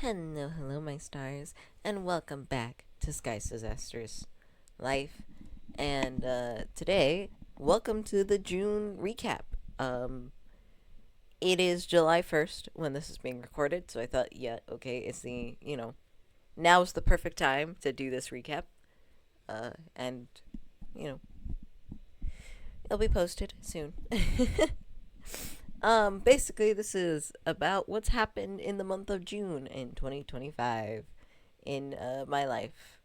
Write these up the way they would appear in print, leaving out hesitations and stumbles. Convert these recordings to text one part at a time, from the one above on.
Hello, my stars, and welcome back to Sky's Disastrous Life. And today, welcome to the June recap. Um, it is July 1st when this is being recorded, so I thought, yeah, okay, now's the perfect time to do this recap. And, you know, it'll be posted soon. Basically, this is about what's happened in the month of June in 2025 in my life.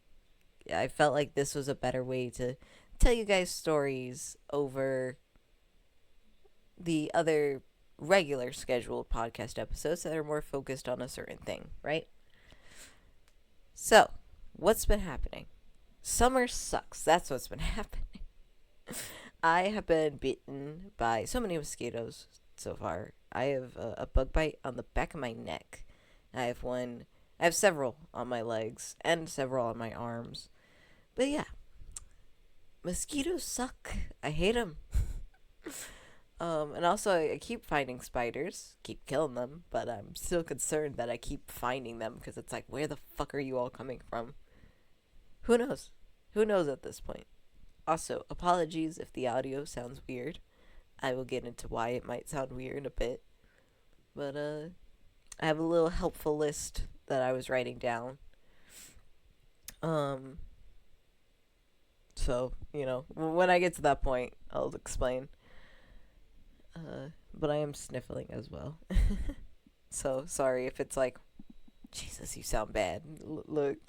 I felt like this was a better way to tell you guys stories over the other regular scheduled podcast episodes that are more focused on a certain thing, right? So, what's been happening? Summer sucks. That's what's been happening. I have been bitten by so many mosquitoes so far. I have a bug bite on the back of my neck. I have several on my legs and several on my arms. But yeah, mosquitoes suck. I hate them. And also, I keep finding spiders, keep killing them, but I'm still concerned that I keep finding them because it's like, where the fuck are you all coming from? Who knows? Who knows at this point? Also, apologies if the audio sounds weird. I will get into why it might sound weird in a bit. But, I have a little helpful list that I was writing down. Um, so, when I get to that point, I'll explain. But I am sniffling as well. So, sorry if it's like, Jesus, you sound bad. Look,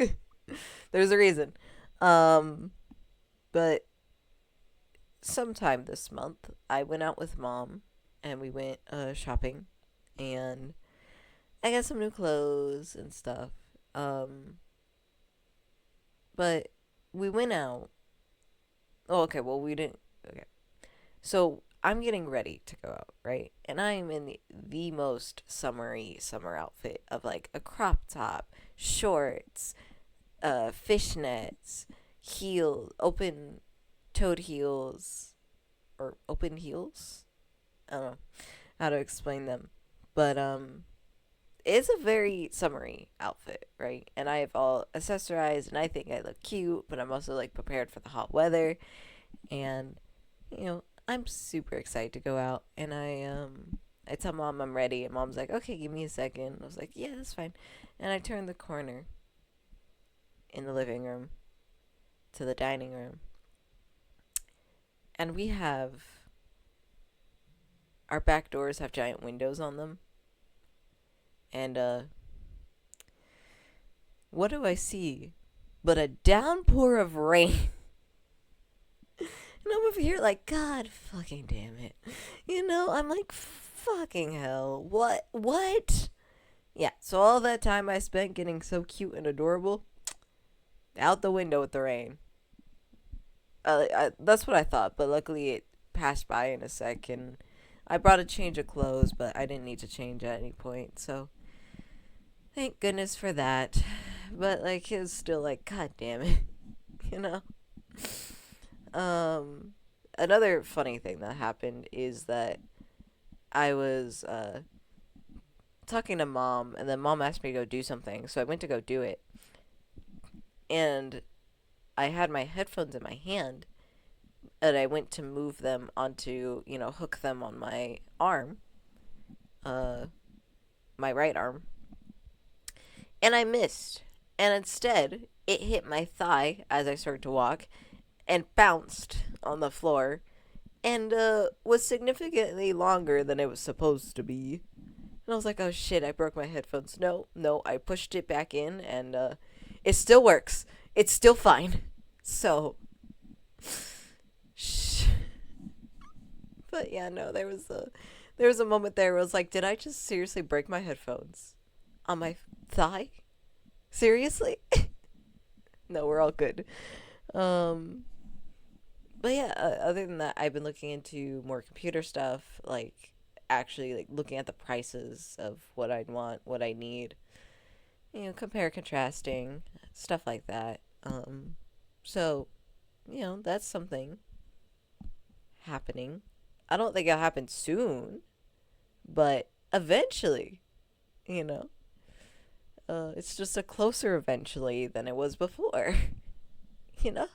there's a reason. Um, but sometime this month, I went out with mom and we went shopping and I got some new clothes and stuff. Um, but we went out. Oh, okay. Well, we didn't. Okay. So I'm getting ready to go out, right? And I'm in the most summery summer outfit of like a crop top, shorts, fishnets, open toed heels, or open heels. I don't know how to explain them, but it's a very summery outfit, right? And I have all accessorized, and I think I look cute, but I'm also like prepared for the hot weather, and I'm super excited to go out. And I tell mom I'm ready, and mom's like, okay, give me a second. I was like, yeah, that's fine. And I turn the corner in the living room to the dining room, and our back doors have giant windows on them, and what do I see but a downpour of rain? And I'm over here like, God fucking damn it. I'm like, fucking hell. What? Yeah, so all that time I spent getting so cute and adorable, out the window with the rain. That's what I thought, but luckily it passed by in a sec, and I brought a change of clothes, but I didn't need to change at any point, so thank goodness for that. But, like, it was still like, God damn it, you know? Um, Another funny thing that happened is that I was talking to mom, and then mom asked me to go do something, so I went to go do it. And I had my headphones in my hand, and I went to move them onto, hook them on my arm, uh, my right arm, and I missed. And instead, it hit my thigh as I started to walk and bounced on the floor and was significantly longer than it was supposed to be. And I was like, oh shit, I broke my headphones. No, I pushed it back in and it still works. It's still fine. So, shh. But yeah, no, there was a moment there where I was like, did I just seriously break my headphones on my thigh? Seriously? No, we're all good. Um, but yeah, other than that, I've been looking into more computer stuff, like actually like looking at the prices of what I'd want, what I need, compare contrasting, stuff like that. So, that's something happening. I don't think it'll happen soon, but eventually, you know. It's just a closer eventually than it was before. You know?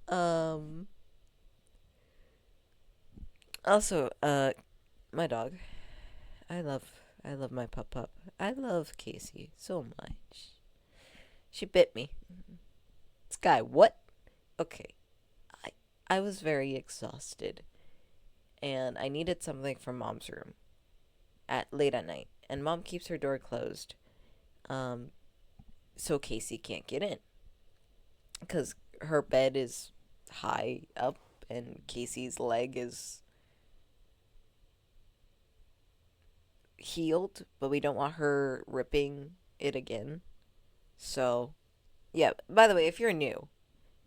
um Also, my dog. I love my pup. I love Casey so much. She bit me. Sky, what? Okay. I I was very exhausted and I needed something from mom's room at late at night. And mom keeps her door closed. Um so Casey can't get in cuz her bed is high up and Casey's leg is healed, but we don't want her ripping it again. So, yeah, by the way, if you're new,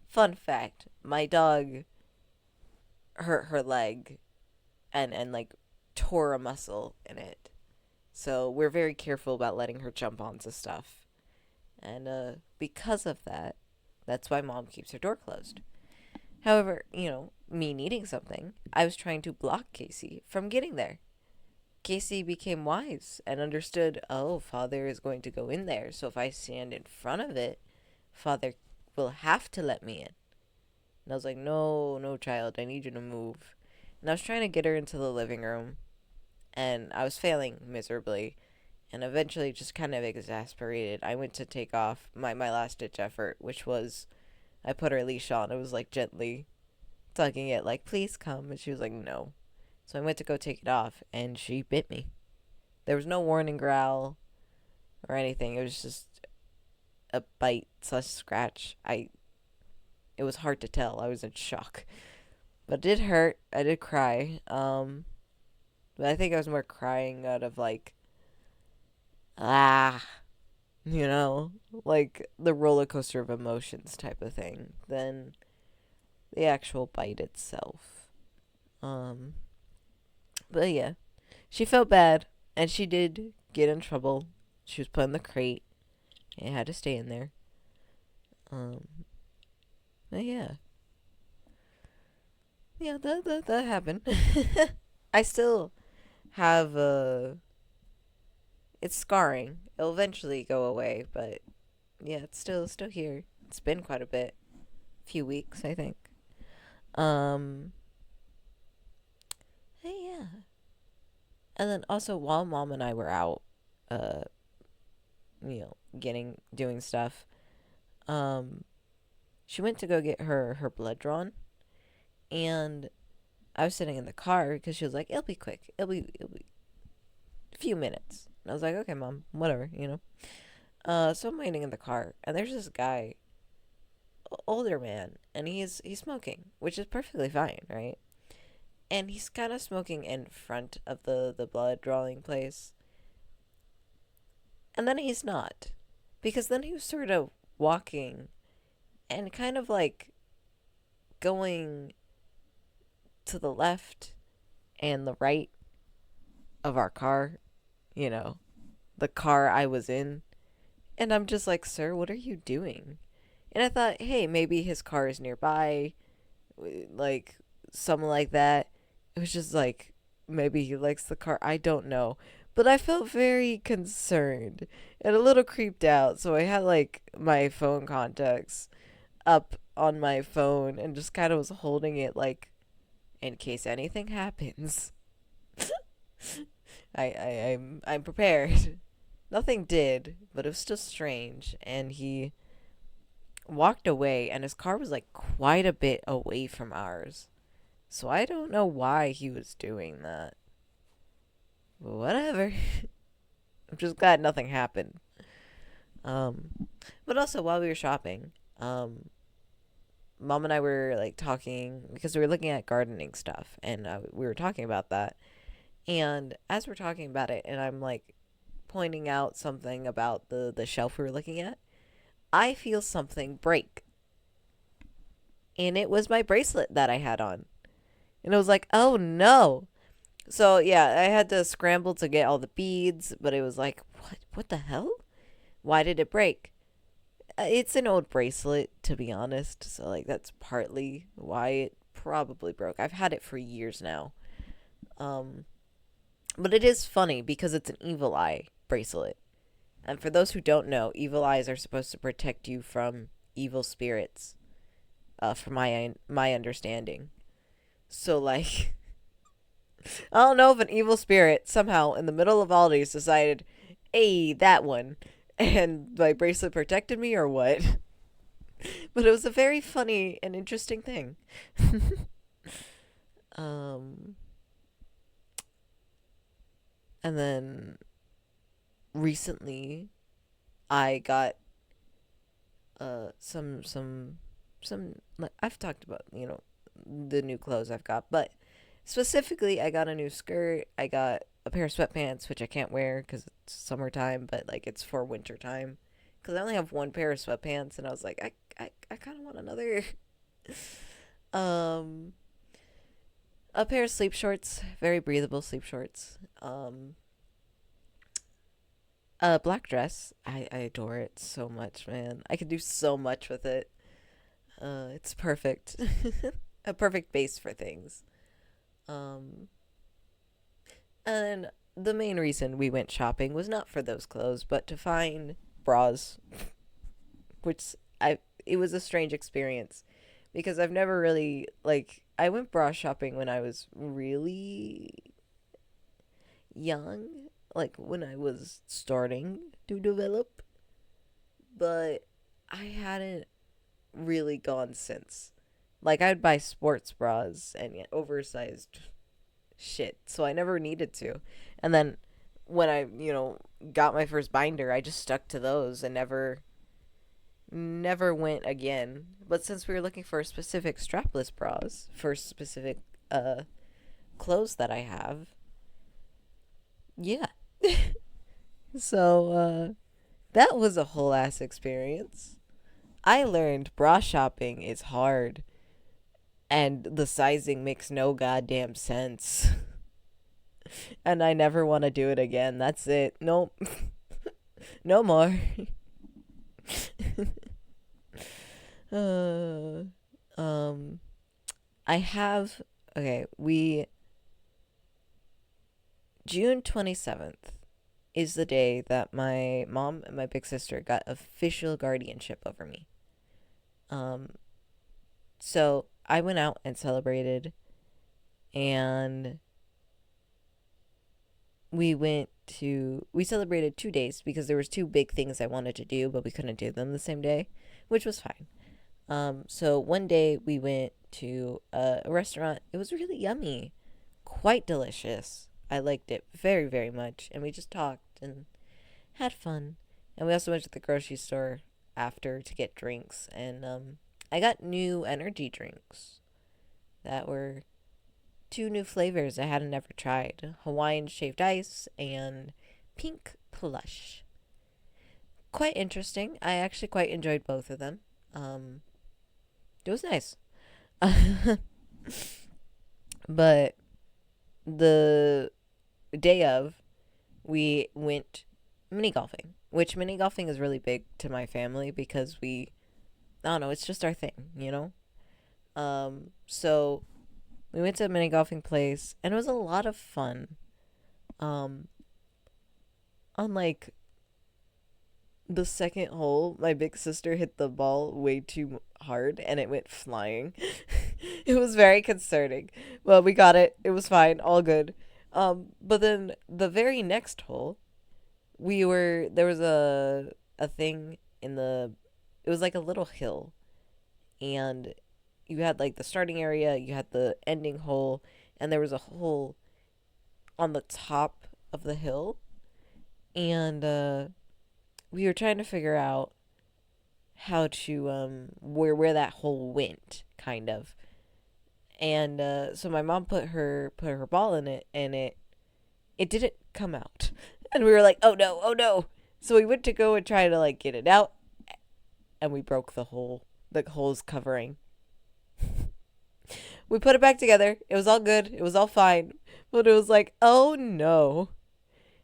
fun fact, my dog hurt her leg and like tore a muscle in it. So, we're very careful about letting her jump onto stuff. And because of that, that's why mom keeps her door closed. However, me needing something, I was trying to block Casey from getting there. Casey became wise and understood, oh, father is going to go in there. So if I stand in front of it, father will have to let me in. And I was like, no, no, child, I need you to move. And I was trying to get her into the living room, and I was failing miserably. And eventually, just kind of exasperated, I went to take off my last ditch effort, which was I put her leash on. It was like gently tugging it, like, please come. And she was like, no. So I went to go take it off, and she bit me. There was no warning growl or anything. It was just a bite slash scratch. It was hard to tell. I was in shock. But it did hurt. I did cry. But I think I was more crying out of like, ah, like the roller coaster of emotions type of thing than the actual bite itself. But yeah, she felt bad, and she did get in trouble. She was put in the crate and had to stay in there. But yeah, that happened. I still have it's scarring. It'll eventually go away, but yeah, it's still here. It's been quite a bit, few weeks, I think. Um, hey, yeah. And then also while mom and I were out, uh, doing stuff, um, she went to go get her blood drawn, and I was sitting in the car because she was like, "It'll be quick. It'll be a few minutes." And I was like, "Okay, mom, whatever." So I'm waiting in the car, and there's this guy, older man, and he's smoking, which is perfectly fine, right? And he's kind of smoking in front of the blood drawing place. And then he's not. Because then he was sort of walking and kind of like going to the left and the right of our car, the car I was in. And I'm just like, sir, what are you doing? And I thought, hey, maybe his car is nearby, like something like that. It was just like, maybe he likes the car. I don't know. But I felt very concerned and a little creeped out. So I had like my phone contacts up on my phone and just kind of was holding it like in case anything happens. I'm prepared. Nothing did, but it was still strange. And he walked away, and his car was like quite a bit away from ours. So I don't know why he was doing that. But whatever. I'm just glad nothing happened. But also while we were shopping, mom and I were like talking because we were looking at gardening stuff, and we were talking about that. And as we're talking about it, and I'm like pointing out something about the shelf we were looking at, I feel something break. And it was my bracelet that I had on. And it was like, oh no. So yeah, I had to scramble to get all the beads, but it was like, what the hell? Why did it break? It's an old bracelet, to be honest. So like that's partly why it probably broke. I've had it for years now. But it is funny because it's an evil eye. bracelet. And for those who don't know, evil eyes are supposed to protect you from evil spirits, from my understanding. So, like, I don't know if an evil spirit somehow in the middle of all these decided, hey, that one, and my bracelet protected me or what. But it was a very funny and interesting thing. um, and then recently, I got some. I've talked about the new clothes I've got, but specifically, I got a new skirt. I got a pair of sweatpants, which I can't wear because it's summertime, but like it's for winter time. Because I only have one pair of sweatpants, and I was like, I kind of want another. um, a pair of sleep shorts, very breathable sleep shorts. A black dress. I adore it so much, man. I could do so much with it. It's perfect. A perfect base for things. Um, and the main reason we went shopping was not for those clothes, but to find bras, which it was a strange experience because I've never really like I went bra shopping when I was really young, like when I was starting to develop, but I hadn't really gone since. Like I'd buy sports bras and yet oversized shit, so I never needed to. And then when I, got my first binder, I just stuck to those and never went again. But since we were looking for specific strapless bras for specific clothes that I have, yeah. So that was a whole ass experience. I learned bra shopping is hard and the sizing makes no goddamn sense. And I never want to do it again. That's it. Nope. No more. uh, um, I have. Okay, June 27th is the day that my mom and my big sister got official guardianship over me. Um, so I went out and celebrated, and we celebrated 2 days because there was two big things I wanted to do, but we couldn't do them the same day, which was fine. So one day we went to a restaurant. It was really yummy, quite delicious. I liked it very, very much, and we just talked and had fun. And we also went to the grocery store after to get drinks, and I got new energy drinks that were two new flavors I hadn't ever tried: Hawaiian shaved ice and pink plush. Quite interesting. I actually quite enjoyed both of them. It was nice. But the day of, we went mini golfing, which mini golfing is really big to my family because I don't know, it's just our thing. So we went to a mini golfing place and it was a lot of fun. On like the second hole, my big sister hit the ball way too hard and it went flying. It was very concerning. Well, we got it. It was fine. All good. But then the very next hole, there was a thing it was like a little hill, and you had like the starting area, you had the ending hole, and there was a hole on the top of the hill, and we were trying to figure out how to where that hole went, kind of. And so my mom put her ball in it, and it didn't come out. And we were like, oh no, oh no. So we went to go and try to like get it out, and we broke the hole's covering. We put it back together. It was all good. It was all fine. But it was like, oh no.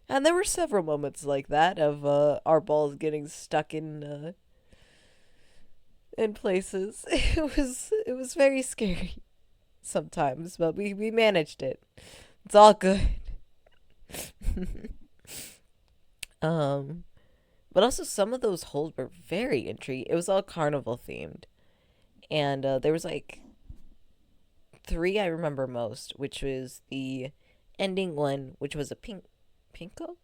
And there were several moments like that of our balls getting stuck in places. It was very scary sometimes, but we managed it. It's all good. Um, but also some of those holes were very intriguing. It was all carnival themed, and there was like three I remember most, which was the ending one, which was a pinko.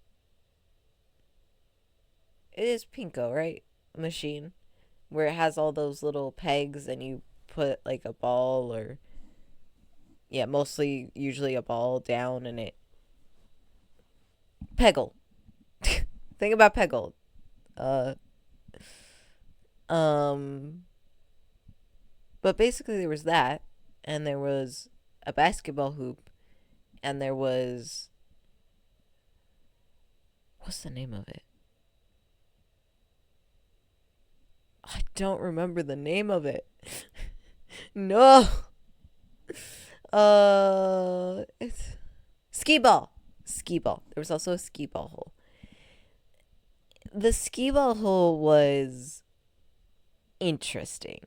It is pinko, right? Machine where it has all those little pegs, and you put like a ball or yeah, mostly usually a ball down, and it peggle. Think about peggle. Uh, um, but basically there was that, and there was a basketball hoop, and there was what's the name of it? I don't remember the name of it. No. It's skee ball. Skee ball. There was also a skee ball hole. The skee ball hole was interesting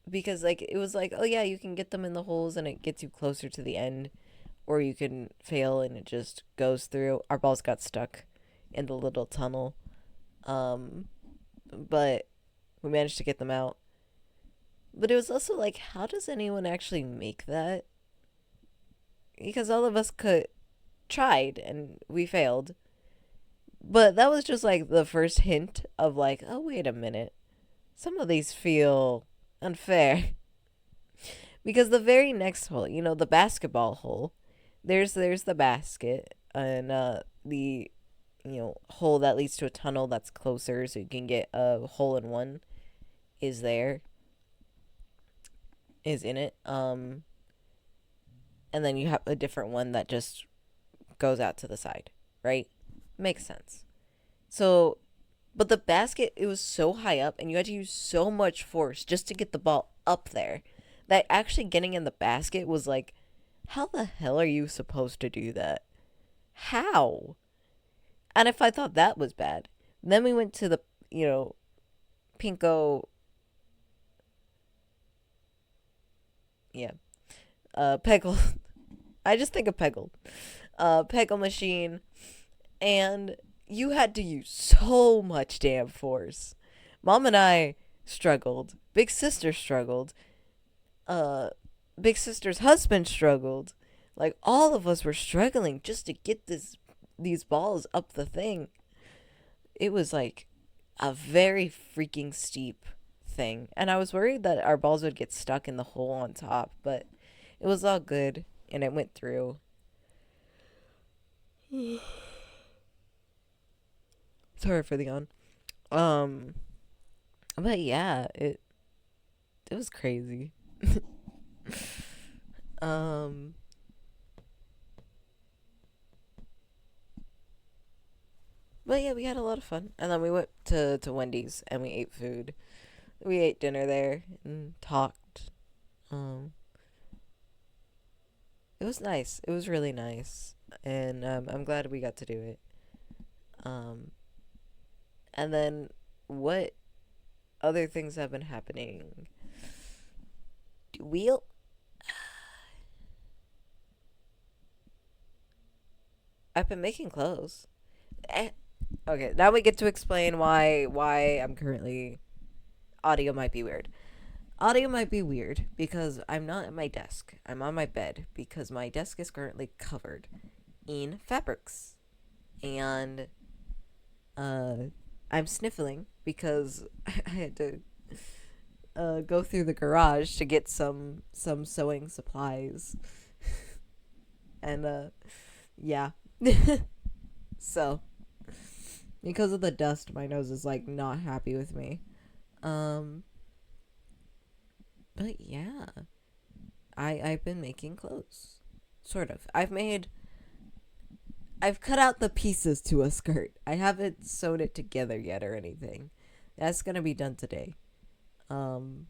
because like it was like, oh yeah, you can get them in the holes and it gets you closer to the end, or you can fail and it just goes through. Our balls got stuck in the little tunnel. Um but we managed to get them out. But it was also like, how does anyone actually make that? Because all of us could tried and we failed. But that was just like the first hint of like, oh wait a minute. Some of these feel unfair. Because the very next hole, the basketball hole, there's the basket and the hole that leads to a tunnel that's closer so you can get a hole in one is there. Is in it. And then you have a different one that just goes out to the side, right? Makes sense. So, but the basket, it was so high up and you had to use so much force just to get the ball up there that actually getting in the basket was like, how the hell are you supposed to do that? How? And if I thought that was bad, then we went to the, pinko, yeah, peggle. I just think of peggle. Peggle machine. And you had to use so much damn force. Mom and I struggled. Big sister struggled. Big sister's husband struggled. Like all of us were struggling just to get these balls up the thing. It was like a very freaking steep thing. And I was worried that our balls would get stuck in the hole on top, but it was all good and it went through. Sorry for the yawn. But yeah, it was crazy. um, but yeah, we had a lot of fun, and then we went to Wendy's and we ate food. We ate dinner there and talked. Um, it was nice. It was really nice, and I'm glad we got to do it. Um, and then what other things have been happening? Wheel. I've been making clothes. Okay, now we get to explain why I'm currently audio might be weird. Audio might be weird because I'm not at my desk. I'm on my bed because my desk is currently covered in fabrics. And I'm sniffling because I had to go through the garage to get some sewing supplies. And yeah. So because of the dust, my nose is like not happy with me. But yeah, I've been making clothes, sort of. I've cut out the pieces to a skirt. I haven't sewn it together yet or anything. That's gonna be done today. Um,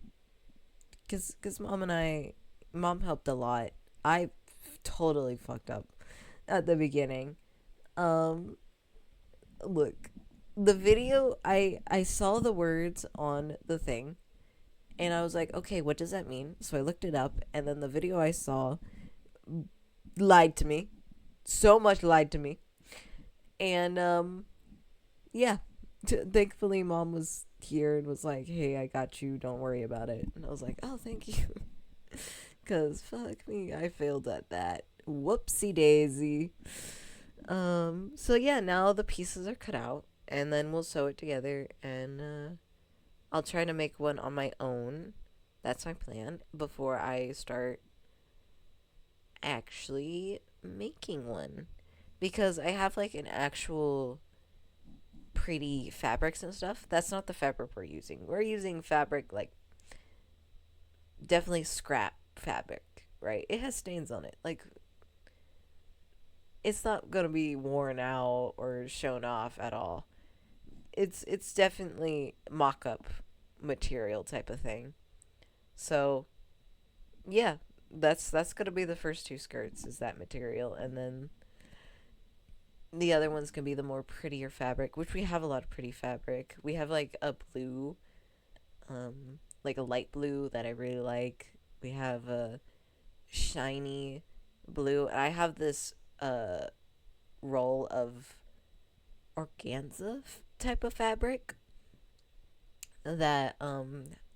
cause mom helped a lot. I totally fucked up at the beginning. Um, Look, the video, I saw the words on the thing and I was like, okay, what does that mean? So I looked it up, and then the video I saw lied to me. So much lied to me. And yeah, thankfully mom was here and was like, hey, I got you, don't worry about it. And I was like, oh, thank you. Because fuck me, I failed at that. Whoopsie daisy. So yeah, now the pieces are cut out, and then we'll sew it together, and I'll try to make one on my own. That's my plan before I start actually making one. Because I have like an actual pretty fabrics and stuff. That's not the fabric we're using. We're using fabric like definitely scrap fabric, right? It has stains on it. Like it's not gonna be worn out or shown off at all. It's definitely mock up material type of thing. So yeah, that's gonna be the first two skirts is that material, and then the other ones can be the more prettier fabric, which we have a lot of pretty fabric. We have like a blue, like a light blue that I really like. We have a shiny blue, and I have this roll of organza type of fabric that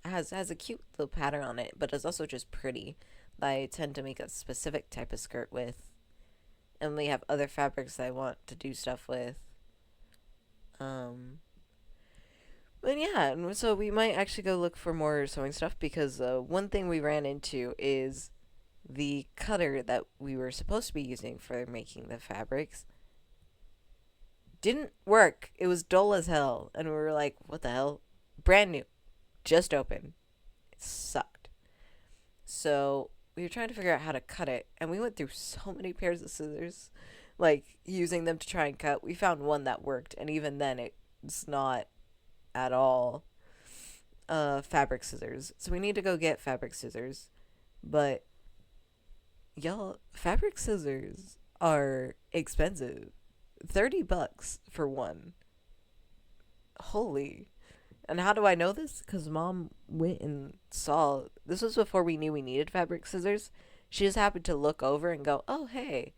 has a cute little pattern on it, but it's also just pretty. That I tend to make a specific type of skirt with, and we have other fabrics that I want to do stuff with. Um, but yeah, and so we might actually go look for more sewing stuff because one thing we ran into is the cutter that we were supposed to be using for making the fabrics didn't work. It was dull as hell, and we were like, "What the hell?" Brand new, just open. It sucked. So we were trying to figure out how to cut it, and we went through so many pairs of scissors, like using them to try and cut. We found one that worked, and even then, it's not at all fabric scissors. So we need to go get fabric scissors, but y'all, fabric scissors are expensive. $30 for one. Holy. And how do I know this? Because mom went and saw. This was before we knew we needed fabric scissors. She just happened to look over and go, oh, hey,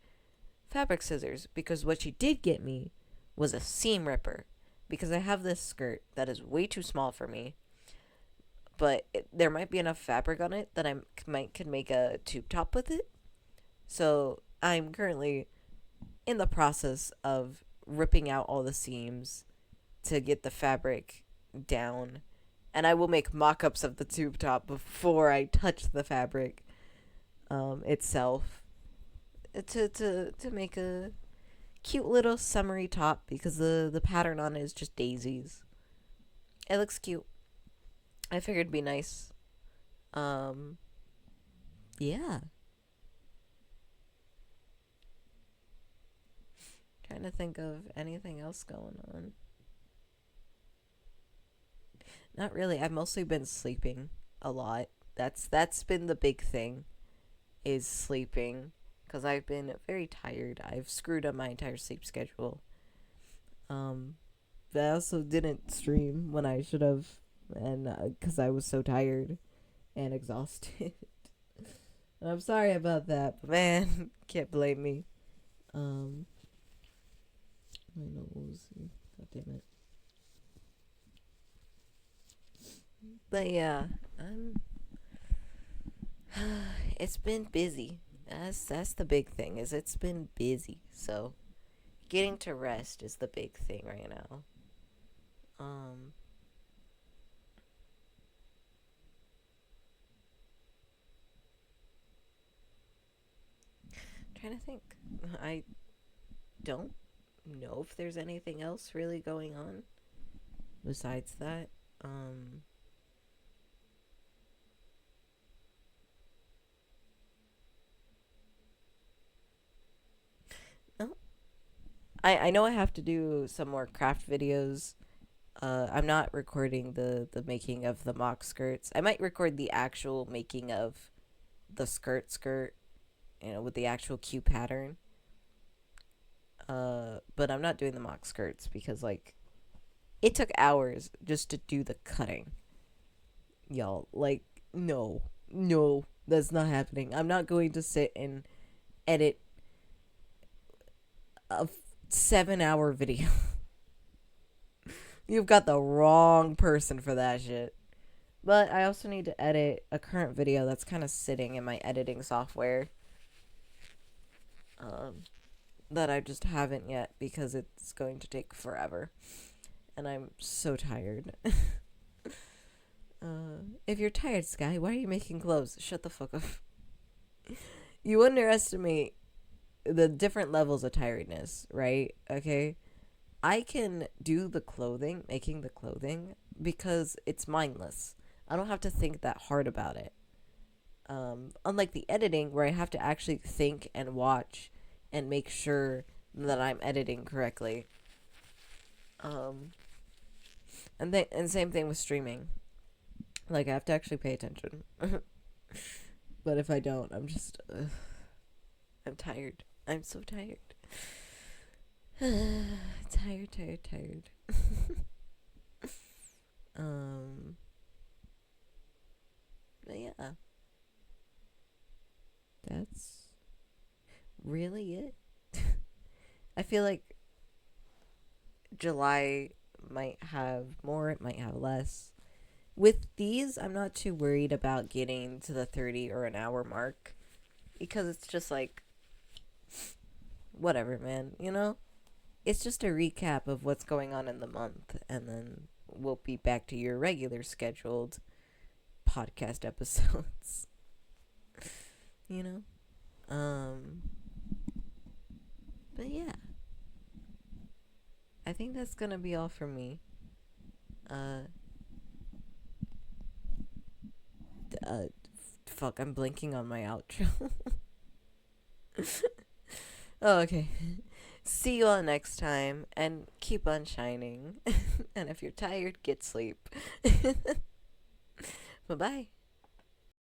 fabric scissors. Because what she did get me was a seam ripper. Because I have this skirt that is way too small for me. But there might be enough fabric on it that I could make a tube top with it. So I'm currently in the process of ripping out all the seams to get the fabric down, and I will make mock-ups of the tube top before I touch the fabric itself to make a cute little summery top because the pattern on it is just daisies. It looks cute. I figured it'd be nice. Yeah. Trying to think of anything else going on. Not really. I've mostly been sleeping a lot. That's been the big thing, is sleeping, because I've been very tired. I've screwed up my entire sleep schedule. But I also didn't stream when I should have, and because I was so tired and exhausted. And I'm sorry about that, but man, can't blame me. My nose. God damn it. But yeah, it's been busy. That's the big thing, is it's been busy. So getting to rest is the big thing right now. Trying to think. I don't know if there's anything else really going on besides that. No. I know I have to do some more craft videos. I'm not recording the making of the mock skirts. I might record the actual making of the skirt, with the actual cute pattern. But I'm not doing the mock skirts because, like, it took hours just to do the cutting. Y'all, like, no, that's not happening. I'm not going to sit and edit a 7-hour video. You've got the wrong person for that shit. But I also need to edit a current video that's kind of sitting in my editing software. That I just haven't yet because it's going to take forever. And I'm so tired. If you're tired, Sky, why are you making clothes? Shut the fuck up. You underestimate the different levels of tiredness, right? Okay? I can do the clothing, making the clothing, because it's mindless. I don't have to think that hard about it. Unlike the editing, where I have to actually think and watch and make sure that I'm editing correctly. And same thing with streaming. Like, I have to actually pay attention. But if I don't, I'm just... I'm tired. I'm so tired. tired. But yeah. That's really it. I feel like July might have more, it might have less. With these, I'm not too worried about getting to the 30 or an hour mark. Because it's just like, whatever, man, you know? It's just a recap of what's going on in the month. And then we'll be back to your regular scheduled podcast episodes. You know? But yeah. I think that's gonna be all for me. Fuck, I'm blinking on my outro. Oh, okay. See you all next time, and keep on shining. And if you're tired, get sleep. Bye-bye.